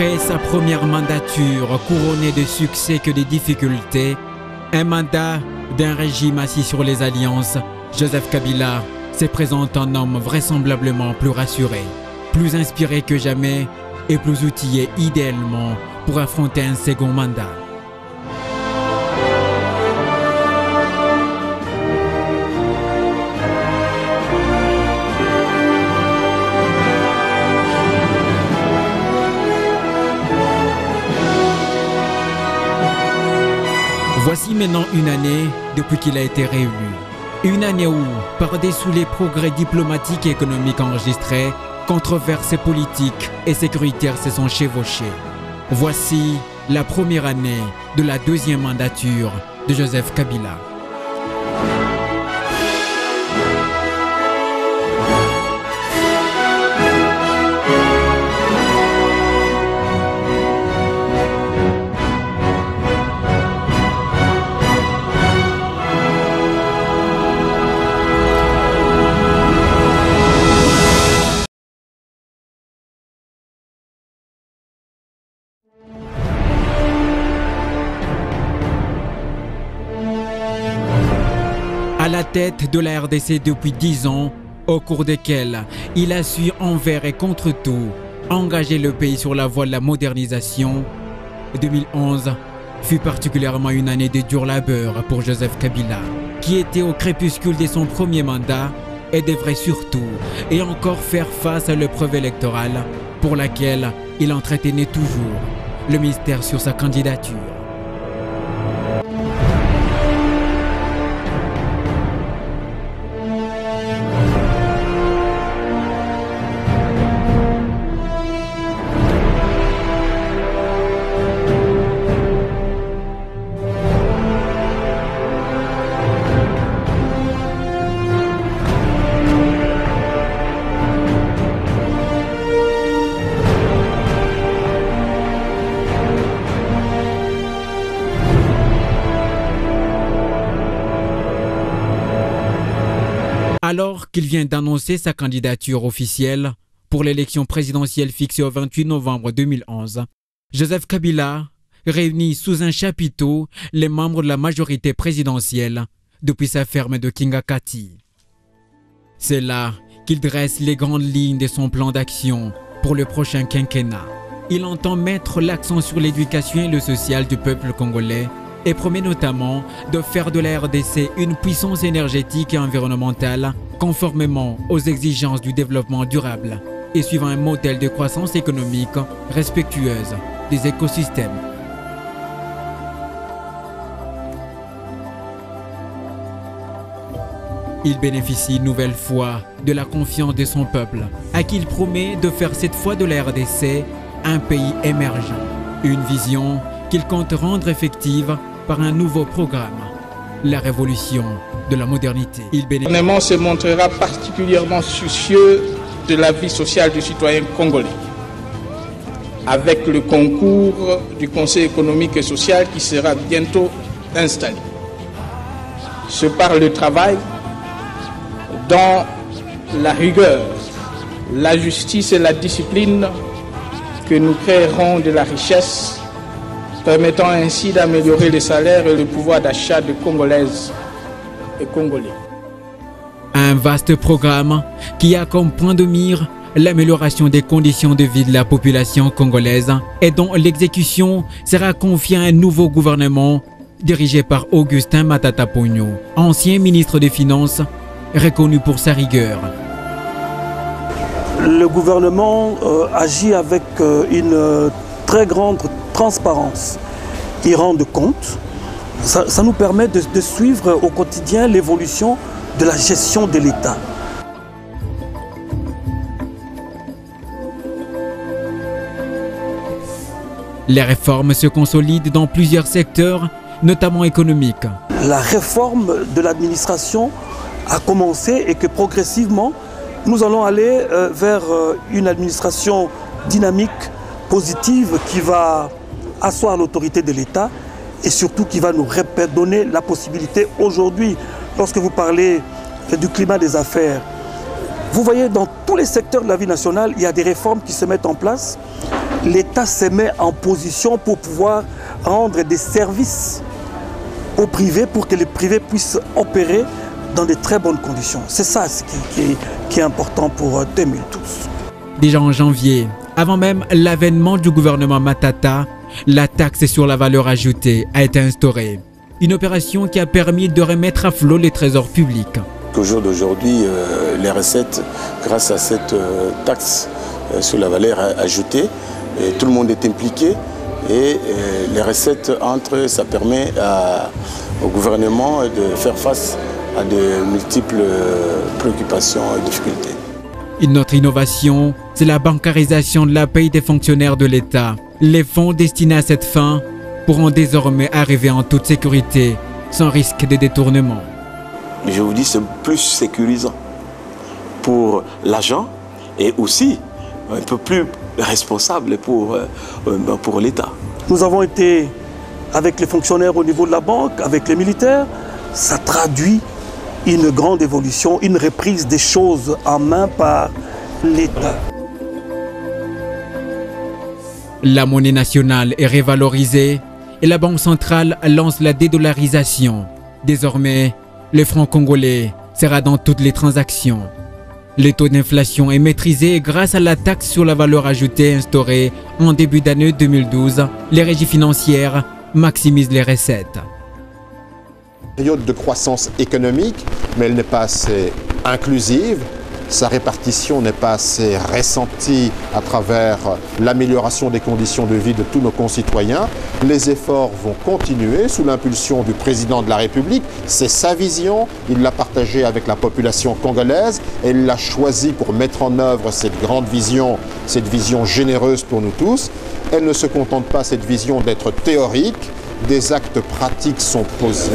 Après sa première mandature couronnée de succès que de difficultés, un mandat d'un régime assis sur les alliances, Joseph Kabila se présente un homme vraisemblablement plus rassuré, plus inspiré que jamais et plus outillé idéalement pour affronter un second mandat. Voici maintenant une année depuis qu'il a été réélu. Une année où, par-dessous les progrès diplomatiques et économiques enregistrés, controverses politiques et sécuritaires se sont chevauchées. Voici la première année de la deuxième mandature de Joseph Kabila. À la tête de la RDC depuis 10 ans, au cours desquels il a su envers et contre tout engager le pays sur la voie de la modernisation, 2011 fut particulièrement une année de dur labeur pour Joseph Kabila, qui était au crépuscule de son premier mandat et devrait surtout et encore faire face à l'épreuve électorale pour laquelle il entretenait toujours le mystère sur sa candidature. Alors qu'il vient d'annoncer sa candidature officielle pour l'élection présidentielle fixée au 28 novembre 2011, Joseph Kabila réunit sous un chapiteau les membres de la majorité présidentielle depuis sa ferme de Kingakati. C'est là qu'il dresse les grandes lignes de son plan d'action pour le prochain quinquennat. Il entend mettre l'accent sur l'éducation et le social du peuple congolais et promet notamment de faire de la RDC une puissance énergétique et environnementale conformément aux exigences du développement durable et suivant un modèle de croissance économique respectueuse des écosystèmes. Il bénéficie une nouvelle fois de la confiance de son peuple, à qui il promet de faire cette fois de la RDC un pays émergent. Une vision qu'il compte rendre effective par un nouveau programme, la révolution de la modernité. Le gouvernement se montrera particulièrement soucieux de la vie sociale du citoyen congolais, avec le concours du Conseil économique et social qui sera bientôt installé. C'est par le travail, dans la rigueur, la justice et la discipline que nous créerons de la richesse, permettant ainsi d'améliorer les salaires et le pouvoir d'achat des Congolaises et Congolais. Un vaste programme qui a comme point de mire l'amélioration des conditions de vie de la population congolaise et dont l'exécution sera confiée à un nouveau gouvernement dirigé par Augustin Matata Ponyo, ancien ministre des Finances, reconnu pour sa rigueur. Le gouvernement agit avec une très grande transparence. Il rend compte. Ça nous permet de suivre au quotidien l'évolution de la gestion de l'État. Les réformes se consolident dans plusieurs secteurs, notamment économiques. La réforme de l'administration a commencé et que progressivement, nous allons aller vers une administration dynamique, positive, qui va asseoir l'autorité de l'État et surtout qui va nous donner la possibilité aujourd'hui, lorsque vous parlez du climat des affaires, vous voyez dans tous les secteurs de la vie nationale, il y a des réformes qui se mettent en place l'État se met en position pour pouvoir rendre des services au privé pour que les privés puissent opérer dans de très bonnes conditions. C'est ça ce qui est important pour 2012. Déjà en janvier, avant même l'avènement du gouvernement Matata, la taxe sur la valeur ajoutée a été instaurée. Une opération qui a permis de remettre à flot les trésors publics. Au jour d'aujourd'hui, les recettes, grâce à cette taxe sur la valeur ajoutée, tout le monde est impliqué et les recettes entrent, ça permet au gouvernement de faire face à de multiples préoccupations et difficultés. Une autre innovation, c'est la bancarisation de la paye des fonctionnaires de l'État. Les fonds destinés à cette fin pourront désormais arriver en toute sécurité, sans risque de détournement. Je vous dis, c'est plus sécurisant pour l'agent et aussi un peu plus responsable pour l'État. Nous avons été avec les fonctionnaires au niveau de la banque, avec les militaires. Ça traduit une grande évolution, une reprise des choses en main par l'État. La monnaie nationale est révalorisée et la Banque centrale lance la dédollarisation. Désormais, le franc congolais sera dans toutes les transactions. Le taux d'inflation est maîtrisé grâce à la taxe sur la valeur ajoutée instaurée en début d'année 2012. Les régies financières maximisent les recettes. Période de croissance économique, mais elle n'est pas assez inclusive. Sa répartition n'est pas assez ressentie à travers l'amélioration des conditions de vie de tous nos concitoyens. Les efforts vont continuer sous l'impulsion du président de la République. C'est sa vision, il l'a partagée avec la population congolaise et il l'a choisie pour mettre en œuvre cette grande vision, cette vision généreuse pour nous tous. Elle ne se contente pas, cette vision, d'être théorique. Des actes pratiques sont posés.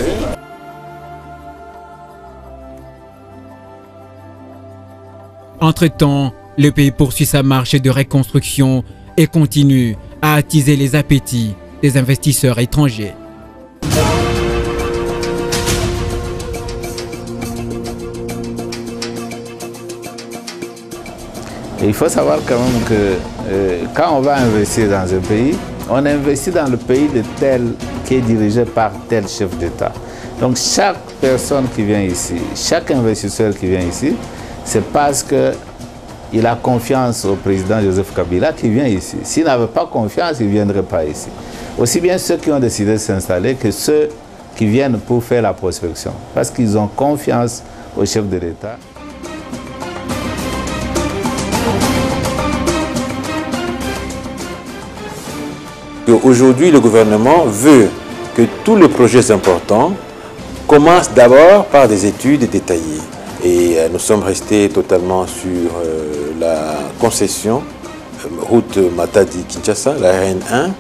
Entre-temps, le pays poursuit sa marche de reconstruction et continue à attiser les appétits des investisseurs étrangers. Il faut savoir quand même que quand on va investir dans un pays, on investit dans le pays de tel qui est dirigé par tel chef d'État. Donc chaque personne qui vient ici, chaque investisseur qui vient ici, c'est parce qu'il a confiance au président Joseph Kabila qui vient ici. S'il n'avait pas confiance, il ne viendrait pas ici. Aussi bien ceux qui ont décidé de s'installer que ceux qui viennent pour faire la prospection. Parce qu'ils ont confiance au chef de l'État. Aujourd'hui, le gouvernement veut que tous les projets importants commencent d'abord par des études détaillées. Et nous sommes restés totalement sur la concession, route Matadi-Kinshasa, la RN1.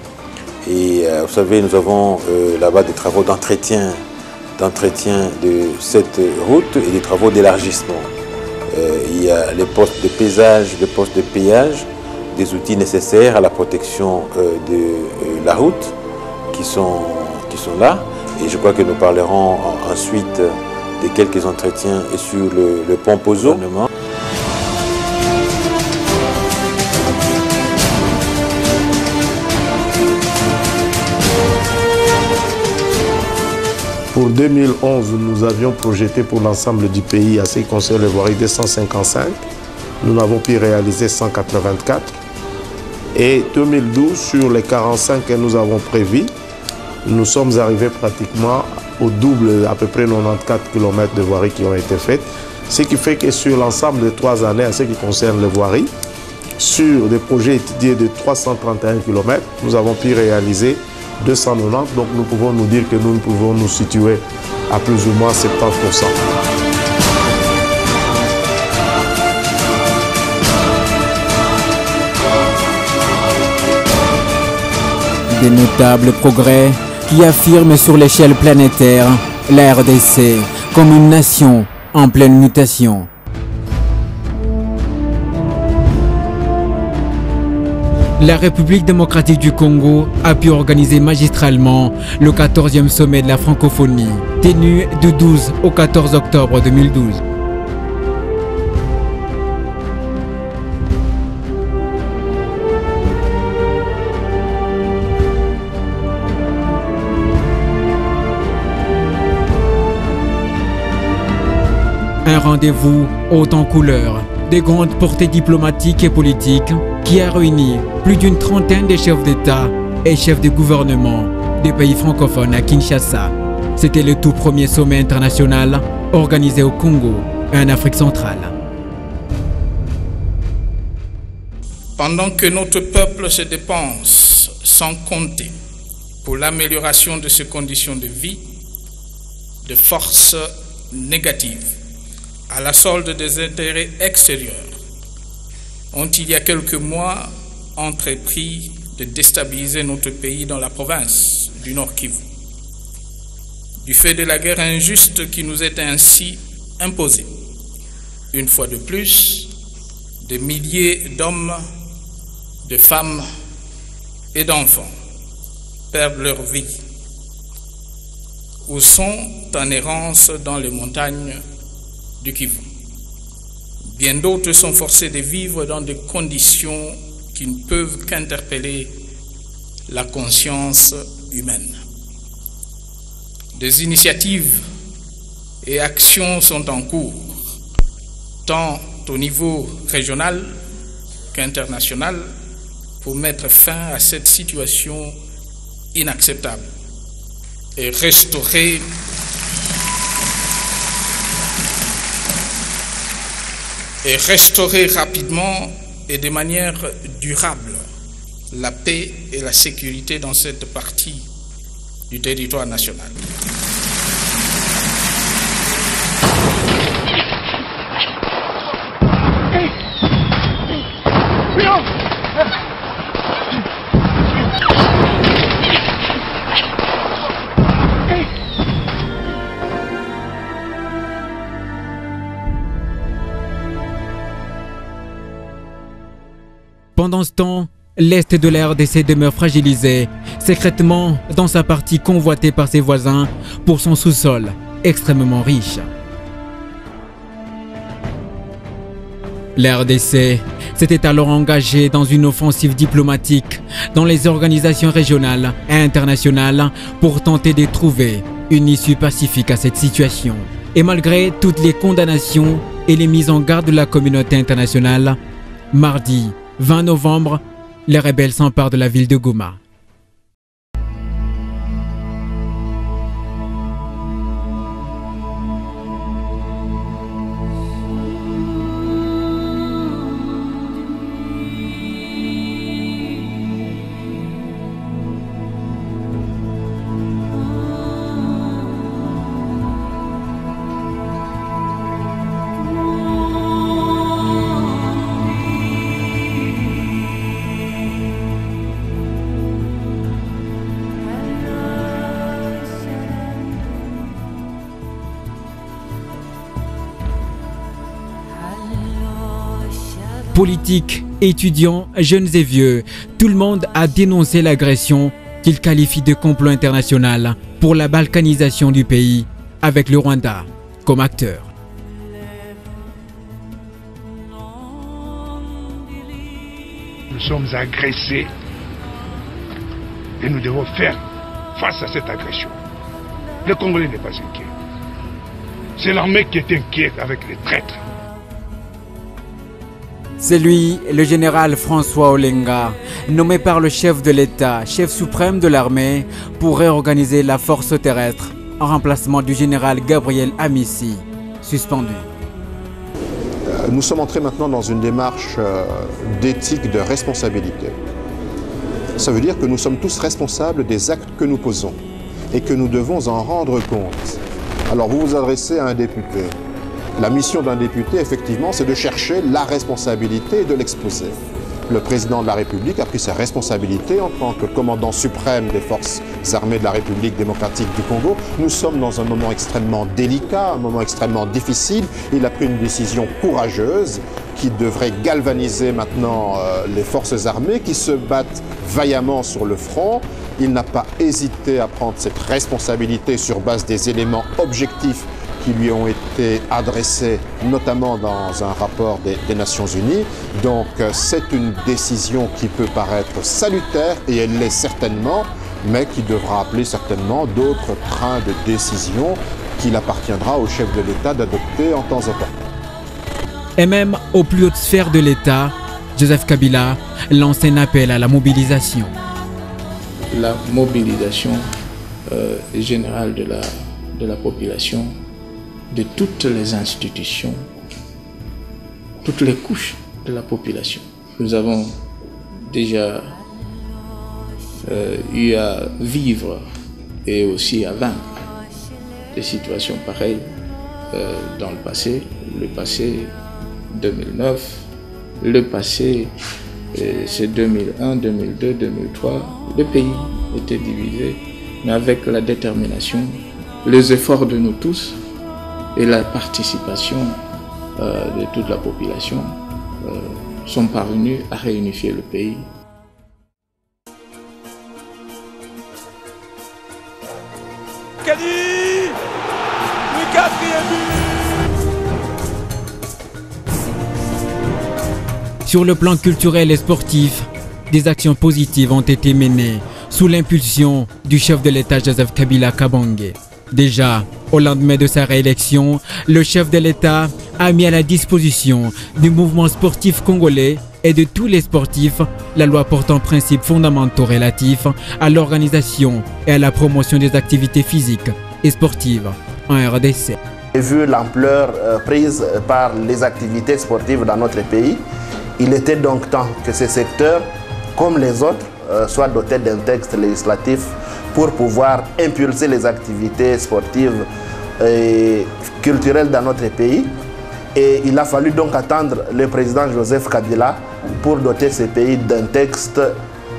Et vous savez, nous avons là-bas des travaux d'entretien de cette route et des travaux d'élargissement. Il y a les postes de paysage, les postes de péage, des outils nécessaires à la protection de la route qui sont là. Et je crois que nous parlerons ensuite de quelques entretiens sur le pont Pozo. Pour 2011, nous avions projeté pour l'ensemble du pays, à ce qui concerne les voiries, 255. Nous n'avons pu réaliser 184. Et 2012, sur les 45 que nous avons prévus, nous sommes arrivés pratiquement au double, à peu près 94 km de voiries qui ont été faites. Ce qui fait que sur l'ensemble des 3 années, en ce qui concerne les voiries, sur des projets étudiés de 331 km, nous avons pu réaliser 290. Donc nous pouvons nous dire que nous pouvons nous situer à plus ou moins 70%. Des notables progrès qui affirment sur l'échelle planétaire la RDC comme une nation en pleine mutation. La République démocratique du Congo a pu organiser magistralement le 14e sommet de la francophonie, tenu du 12 au 14 octobre 2012. Un rendez-vous haut en couleurs, de grandes portées diplomatiques et politiques qui a réuni plus d'une trentaine de chefs d'État et chefs de gouvernement des pays francophones à Kinshasa. C'était le tout premier sommet international organisé au Congo et en Afrique centrale. Pendant que notre peuple se dépense sans compter pour l'amélioration de ses conditions de vie, de forces négatives à la solde des intérêts extérieurs ont il y a quelques mois entrepris de déstabiliser notre pays dans la province du Nord Kivu. Du fait de la guerre injuste qui nous est ainsi imposée, une fois de plus, des milliers d'hommes, de femmes et d'enfants perdent leur vie ou sont en errance dans les montagnes du Kivu. Bien d'autres sont forcés de vivre dans des conditions qui ne peuvent qu'interpeller la conscience humaine. Des initiatives et actions sont en cours, tant au niveau régional qu'international, pour mettre fin à cette situation inacceptable et restaurer rapidement et de manière durable la paix et la sécurité dans cette partie du territoire national. Pendant ce temps, l'Est de la RDC demeure fragilisé, secrètement dans sa partie convoitée par ses voisins pour son sous-sol extrêmement riche. La RDC s'était alors engagée dans une offensive diplomatique dans les organisations régionales et internationales pour tenter de trouver une issue pacifique à cette situation. Et malgré toutes les condamnations et les mises en garde de la communauté internationale, mardi 20 novembre, les rebelles s'emparent de la ville de Goma. Politiques, étudiants, jeunes et vieux, tout le monde a dénoncé l'agression qu'il qualifie de complot international pour la balkanisation du pays, avec le Rwanda comme acteur. Nous sommes agressés et nous devons faire face à cette agression. Le Congolais n'est pas inquiet. C'est l'armée qui est inquiète avec les traîtres. C'est lui, le général François Olenga, nommé par le chef de l'État, chef suprême de l'armée, pour réorganiser la force terrestre en remplacement du général Gabriel Amissi, suspendu. Nous sommes entrés maintenant dans une démarche d'éthique, de responsabilité. Ça veut dire que nous sommes tous responsables des actes que nous posons et que nous devons en rendre compte. Alors vous vous adressez à un député. La mission d'un député, effectivement, c'est de chercher la responsabilité et de l'exposer. Le président de la République a pris ses responsabilités en tant que commandant suprême des forces armées de la République démocratique du Congo. Nous sommes dans un moment extrêmement délicat, un moment extrêmement difficile. Il a pris une décision courageuse qui devrait galvaniser maintenant les forces armées qui se battent vaillamment sur le front. Il n'a pas hésité à prendre cette responsabilité sur base des éléments objectifs qui lui ont été adressés, notamment dans un rapport des Nations Unies. Donc c'est une décision qui peut paraître salutaire, et elle l'est certainement, mais qui devra appeler certainement d'autres trains de décision qu'il appartiendra au chef de l'État d'adopter en temps en temps. Et même aux plus hautes sphères de l'État, Joseph Kabila lance un appel à la mobilisation. La mobilisation générale de la population, de toutes les institutions, toutes les couches de la population. Nous avons déjà eu à vivre et aussi à vaincre des situations pareilles dans le passé 2009, le passé c'est 2001, 2002, 2003, le pays était divisé, mais avec la détermination, les efforts de nous tous et la participation de toute la population sont parvenus à réunifier le pays. Kadi, le quatrième but. Sur le plan culturel et sportif, des actions positives ont été menées sous l'impulsion du chef de l'État Joseph Kabila Kabange. Déjà, au lendemain de sa réélection, le chef de l'État a mis à la disposition du mouvement sportif congolais et de tous les sportifs la loi portant principes fondamentaux relatifs à l'organisation et à la promotion des activités physiques et sportives en RDC. Et vu l'ampleur prise par les activités sportives dans notre pays, il était donc temps que ce secteur, comme les autres, soit doté d'un texte législatif pour pouvoir impulser les activités sportives et culturelles dans notre pays. Et il a fallu donc attendre le président Joseph Kabila pour doter ce pays d'un texte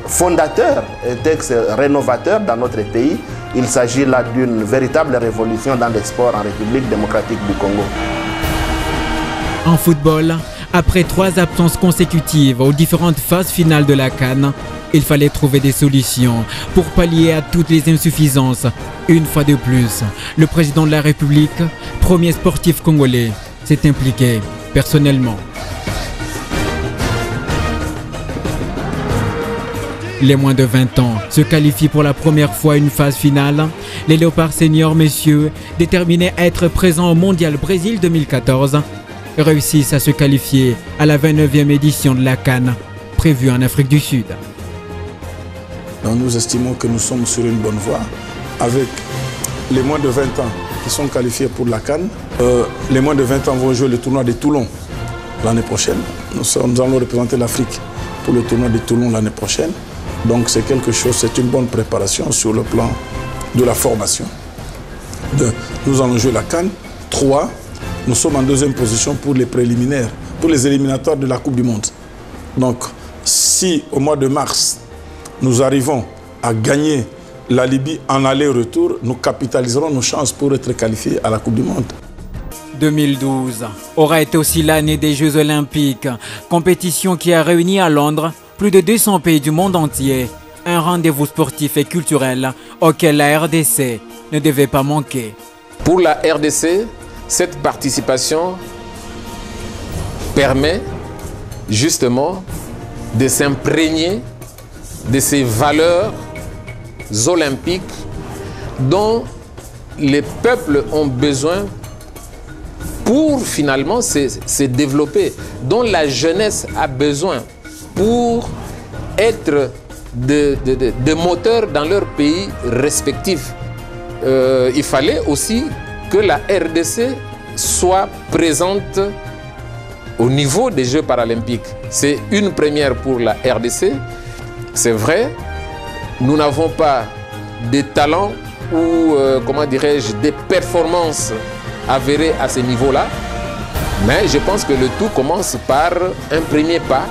fondateur, un texte rénovateur dans notre pays. Il s'agit là d'une véritable révolution dans les sports en République démocratique du Congo. En football, après 3 absences consécutives aux différentes phases finales de la CAN, il fallait trouver des solutions pour pallier à toutes les insuffisances. Une fois de plus, le président de la République, premier sportif congolais, s'est impliqué personnellement. Les moins de 20 ans se qualifient pour la première fois à une phase finale. Les Léopards seniors, messieurs, déterminés à être présents au Mondial Brésil 2014, réussissent à se qualifier à la 29e édition de la CAN, prévue en Afrique du Sud. Donc nous estimons que nous sommes sur une bonne voie avec les moins de 20 ans qui sont qualifiés pour la CAN. Les moins de 20 ans vont jouer le tournoi de Toulon l'année prochaine. Nous allons représenter l'Afrique pour le tournoi de Toulon l'année prochaine. Donc c'est quelque chose, c'est une bonne préparation sur le plan de la formation. Nous allons jouer la CAN. 3, nous sommes en 2e position pour les préliminaires, pour les éliminatoires de la Coupe du Monde. Donc si au mois de mars, nous arrivons à gagner la Libye en aller-retour, nous capitaliserons nos chances pour être qualifiés à la Coupe du Monde. 2012 aura été aussi l'année des Jeux Olympiques, compétition qui a réuni à Londres plus de 200 pays du monde entier. Un rendez-vous sportif et culturel auquel la RDC ne devait pas manquer. Pour la RDC, cette participation permet justement de s'imprégner de ces valeurs olympiques dont les peuples ont besoin pour finalement se développer, dont la jeunesse a besoin pour être de moteurs dans leur pays respectif. Il fallait aussi que la RDC soit présente au niveau des Jeux paralympiques. C'est une première pour la RDC. C'est vrai, nous n'avons pas de talent ou, comment dirais-je, des performances avérées à ce niveau-là. Mais je pense que le tout commence par un premier pas.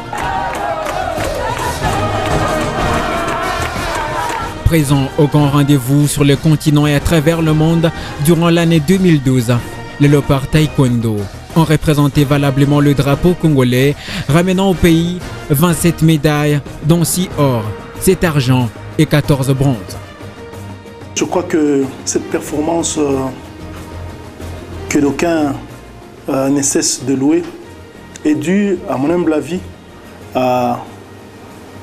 Présent au grand rendez-vous sur le continent et à travers le monde durant l'année 2012, les Léopards Taekwondo ont représenté valablement le drapeau congolais, ramenant au pays 27 médailles, dont 6 or, 7 argent et 14 bronzes. Je crois que cette performance que d'aucuns ne cessent de louer est due, à mon humble avis,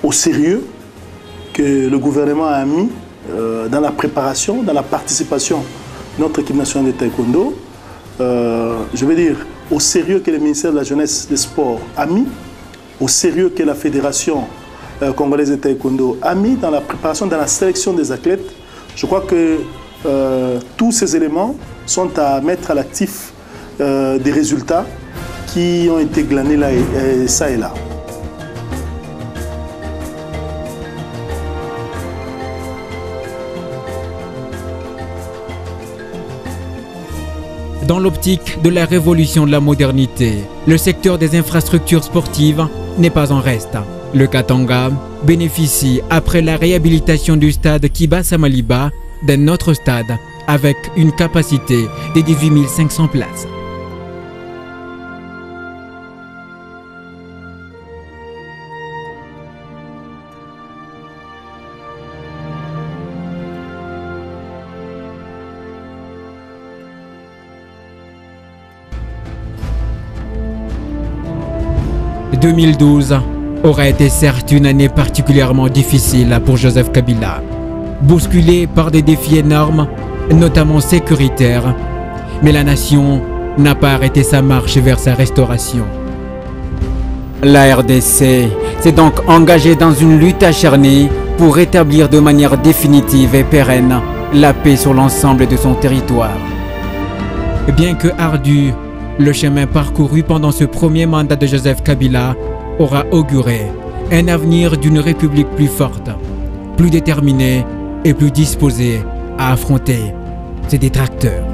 au sérieux que le gouvernement a mis dans la préparation, dans la participation notre équipe nationale de taekwondo, je veux dire, au sérieux que le ministère de la Jeunesse et des Sports a mis, au sérieux que la Fédération congolaise de taekwondo a mis dans la préparation, dans la sélection des athlètes, je crois que tous ces éléments sont à mettre à l'actif des résultats qui ont été glanés là et ça et là. Dans l'optique de la révolution de la modernité, le secteur des infrastructures sportives n'est pas en reste. Le Katanga bénéficie, après la réhabilitation du stade Kibasa Maliba, d'un autre stade avec une capacité de 18 500 places. « 2012 aura été certes une année particulièrement difficile pour Joseph Kabila, bousculé par des défis énormes, notamment sécuritaires, mais la nation n'a pas arrêté sa marche vers sa restauration. La RDC s'est donc engagée dans une lutte acharnée pour rétablir de manière définitive et pérenne la paix sur l'ensemble de son territoire. Bien que ardu, le chemin parcouru pendant ce premier mandat de Joseph Kabila aura auguré un avenir d'une république plus forte, plus déterminée et plus disposée à affronter ses détracteurs.